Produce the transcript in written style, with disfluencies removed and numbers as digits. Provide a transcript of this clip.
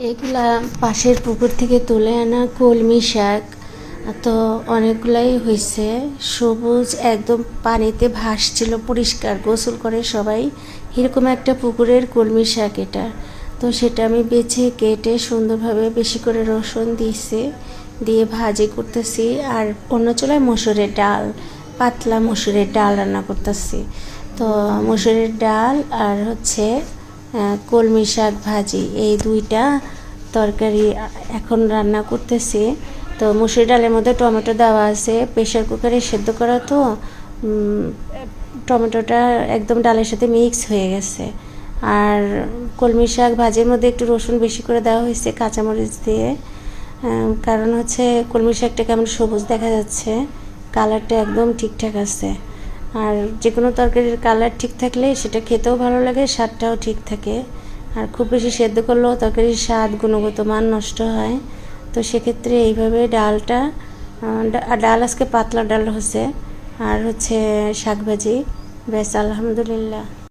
এগুলা পাশের পুকুর থেকে তুলে আনা কলমি শাক। তো অনেকগুলাই হয়েছে, সবুজ একদম পানিতে ভাসছিল, পরিষ্কার গোসল করে সবাই, এরকম একটা পুকুরের কলমি শাক এটা। তো সেটা আমি বেছে কেটে সুন্দরভাবে বেশি করে রসুন দিয়েছি, দিয়ে ভাজি করতেছি। আর অন্য চুলায় মসুরের ডাল, পাতলা মসুরের ডাল রান্না করতেছি। তো মসুরের ডাল আর হচ্ছে কলমি শাক ভাজি, এই দুইটা তরকারি এখন রান্না করতেছি। তো মসুর ডালের মধ্যে টমেটো দেওয়া আছে, প্রেশার কুকারে সেদ্ধ করা, তো টমেটোটা একদম ডালের সাথে মিক্স হয়ে গেছে। আর কলমি শাক ভাজির মধ্যে একটু রসুন বেশি করে দেওয়া হয়েছে কাঁচামরিচ দিয়ে, কারণ হচ্ছে কলমি শাকটা কেমন সবুজ দেখা যাচ্ছে, কালারটা একদম ঠিকঠাক আছে। আর যে কোনো তরকারির কালার ঠিক থাকলে সেটা খেতেও ভালো লাগে, স্বাদটাও ঠিক থাকে। আর খুব বেশি সেদ্ধ করলেও তরকারির স্বাদ, গুণগত মান নষ্ট হয়। তো সেক্ষেত্রে এইভাবে ডালটা, ডাল আজকে পাতলা ডাল হচ্ছে, আর হচ্ছে শাক ভাজি, ব্যাস আলহামদুলিল্লাহ।